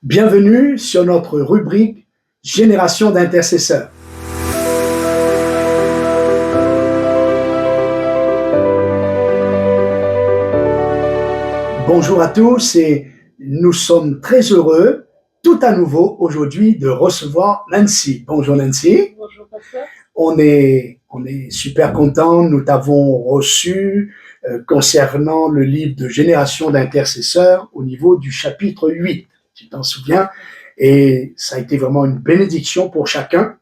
Bienvenue sur notre rubrique Génération d'intercesseurs. Bonjour à tous et nous sommes très heureux tout à nouveau aujourd'hui de recevoir Nancy. Bonjour Nancy. Bonjour, pasteur. On est super contents. Nous t'avons reçu concernant le livre de Génération d'intercesseurs au niveau du chapitre 8. Tu t'en souviens? Et ça a été vraiment une bénédiction pour chacun.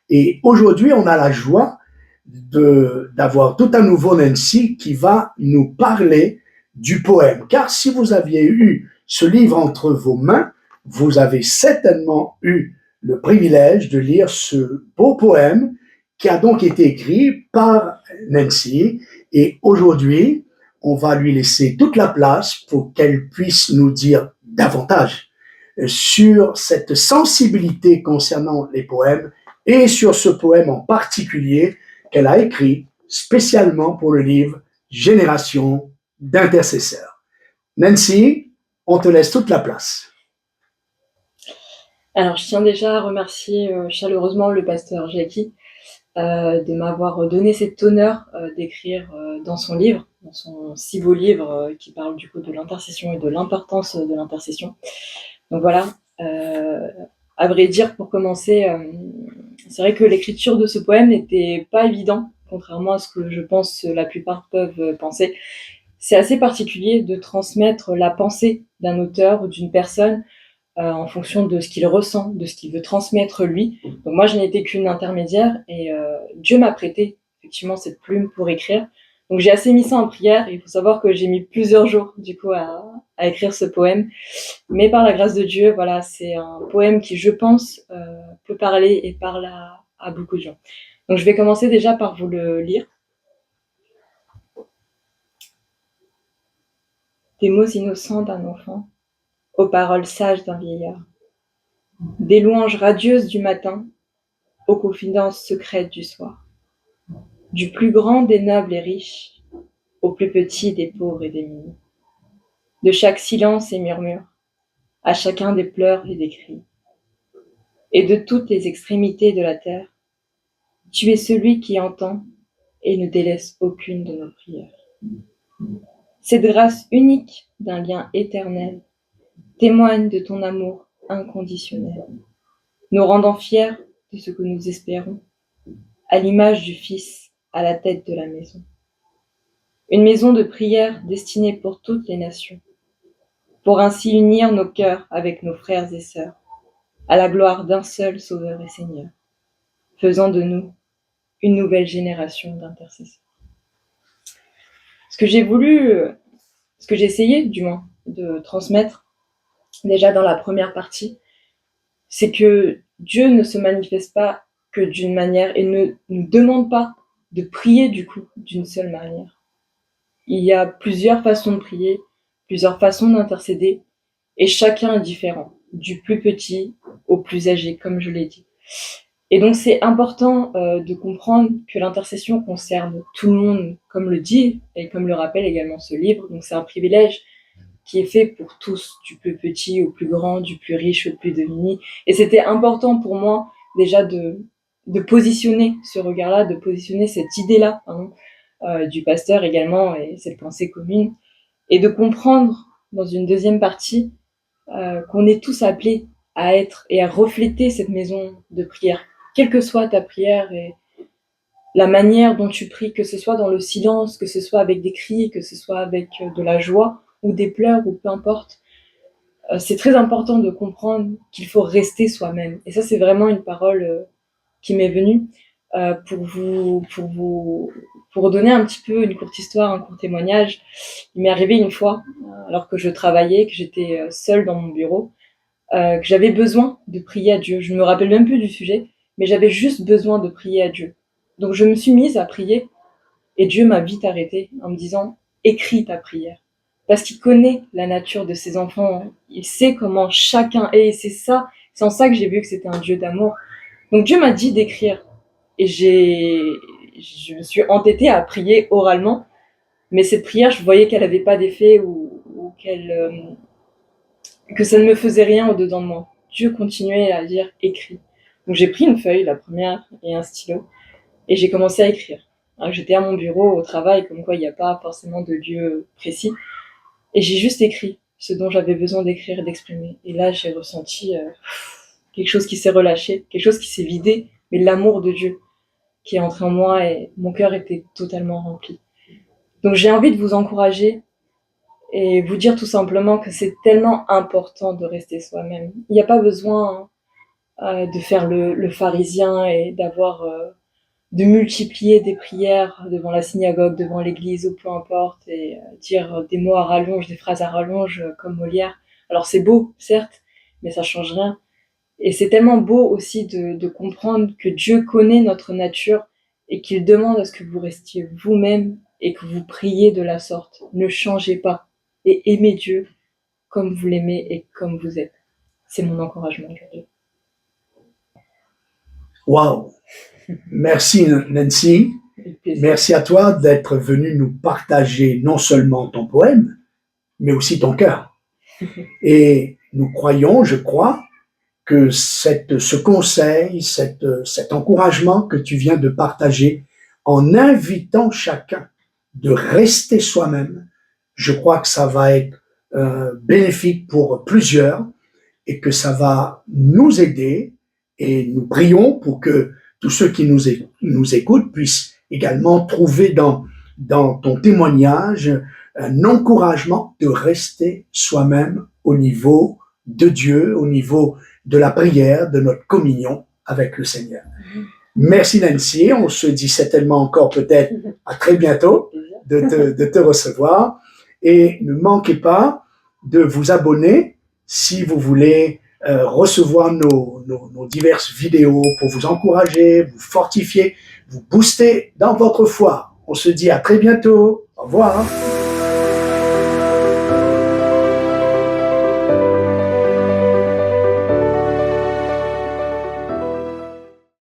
Et aujourd'hui, on a la joie d'avoir tout à nouveau Nancy qui va nous parler du poème. Car si vous aviez eu ce livre entre vos mains, vous avez certainement eu le privilège de lire ce beau poème qui a donc été écrit par Nancy. Et aujourd'hui, on va lui laisser toute la place pour qu'elle puisse nous dire davantage sur cette sensibilité concernant les poèmes et sur ce poème en particulier qu'elle a écrit spécialement pour le livre Génération d'intercesseurs. Nancy, on te laisse toute la place. Alors, je tiens déjà à remercier chaleureusement le pasteur Jackie de m'avoir donné cet honneur d'écrire dans son livre, dans son si beau livre qui parle du coup de l'intercession et de l'importance de l'intercession. Donc voilà, à vrai dire, pour commencer, c'est vrai que l'écriture de ce poème n'était pas évident, contrairement à ce que je pense la plupart peuvent penser. C'est assez particulier de transmettre la pensée d'un auteur ou d'une personne en fonction de ce qu'il ressent, de ce qu'il veut transmettre lui. Donc moi, je n'étais qu'une intermédiaire et Dieu m'a prêté effectivement cette plume pour écrire. Donc j'ai assez mis ça en prière. Il faut savoir que j'ai mis plusieurs jours du coup à écrire ce poème. Mais par la grâce de Dieu, voilà, c'est un poème qui, je pense, peut parler et parle à beaucoup de gens. Donc je vais commencer déjà par vous le lire. Des mots innocents d'un enfant, aux paroles sages d'un vieillard. Des louanges radieuses du matin, aux confidences secrètes du soir. Du plus grand des nobles et riches, au plus petit des pauvres et des démunis. De chaque silence et murmure, à chacun des pleurs et des cris. Et de toutes les extrémités de la terre, tu es celui qui entend et ne délaisse aucune de nos prières. Cette grâce unique d'un lien éternel témoigne de ton amour inconditionnel, nous rendant fiers de ce que nous espérons, à l'image du Fils à la tête de la maison. Une maison de prière destinée pour toutes les nations, pour ainsi unir nos cœurs avec nos frères et sœurs, à la gloire d'un seul Sauveur et Seigneur, faisant de nous une nouvelle génération d'intercesseurs. Ce que j'ai essayé du moins de transmettre déjà dans la première partie, c'est que Dieu ne se manifeste pas que d'une manière et ne nous demande pas de prier du coup d'une seule manière. Il y a plusieurs façons de prier, plusieurs façons d'intercéder, et chacun est différent, du plus petit au plus âgé, comme je l'ai dit. Et donc c'est important de comprendre que l'intercession concerne tout le monde, comme le dit et comme le rappelle également ce livre. Donc c'est un privilège qui est fait pour tous, du plus petit au plus grand, du plus riche au plus démuni. Et c'était important pour moi déjà de positionner ce regard-là, de positionner cette idée-là, du pasteur également, et cette pensée commune, et de comprendre dans une deuxième partie qu'on est tous appelés à être et à refléter cette maison de prière, quelle que soit ta prière et la manière dont tu pries, que ce soit dans le silence, que ce soit avec des cris, que ce soit avec de la joie ou des pleurs ou peu importe. C'est très important de comprendre qu'il faut rester soi-même. Et ça, c'est vraiment une parole qui m'est venue pour donner un petit peu une courte histoire, un court témoignage. Il m'est arrivé une fois, alors que je travaillais, que j'étais seule dans mon bureau, que j'avais besoin de prier à Dieu. Je ne me rappelle même plus du sujet, mais j'avais juste besoin de prier à Dieu. Donc je me suis mise à prier et Dieu m'a vite arrêtée en me disant « Écris ta prière ». Parce qu'il connaît la nature de ses enfants, il sait comment chacun est, et c'est en ça que j'ai vu que c'était un Dieu d'amour. Donc Dieu m'a dit d'écrire, et je me suis entêtée à prier oralement, mais cette prière, je voyais qu'elle n'avait pas d'effet ou que ça ne me faisait rien au-dedans de moi. Dieu continuait à dire « écris ». Donc j'ai pris une feuille, la première, et un stylo, et j'ai commencé à écrire. Alors, j'étais à mon bureau, au travail, comme quoi il n'y a pas forcément de lieu précis, et j'ai juste écrit ce dont j'avais besoin d'écrire et d'exprimer. Et là, j'ai ressenti quelque chose qui s'est relâché, quelque chose qui s'est vidé, mais l'amour de Dieu qui est entré en moi et mon cœur était totalement rempli. Donc j'ai envie de vous encourager et vous dire tout simplement que c'est tellement important de rester soi-même. Il n'y a pas besoin de faire le pharisien et d'avoir de multiplier des prières devant la synagogue, devant l'église ou peu importe, et dire des mots à rallonge, des phrases à rallonge comme Molière. Alors c'est beau, certes, mais ça change rien. Et c'est tellement beau aussi de comprendre que Dieu connaît notre nature et qu'il demande à ce que vous restiez vous-même et que vous priez de la sorte. Ne changez pas et aimez Dieu comme vous l'aimez et comme vous êtes. C'est mon encouragement aujourd'hui. Waouh! Merci Nancy. Merci à toi d'être venu nous partager non seulement ton poème, mais aussi ton cœur. Et nous croyons, je crois, que ce conseil, cet encouragement que tu viens de partager en invitant chacun de rester soi-même, je crois que ça va être bénéfique pour plusieurs et que ça va nous aider et nous prions pour que tous ceux qui nous écoutent puissent également trouver dans ton témoignage un encouragement de rester soi-même au niveau de Dieu, au niveau de la prière, de notre communion avec le Seigneur. Merci Nancy, on se dit certainement encore peut-être à très bientôt de te recevoir et ne manquez pas de vous abonner si vous voulez recevoir nos diverses vidéos pour vous encourager, vous fortifier, vous booster dans votre foi. On se dit à très bientôt. Au revoir.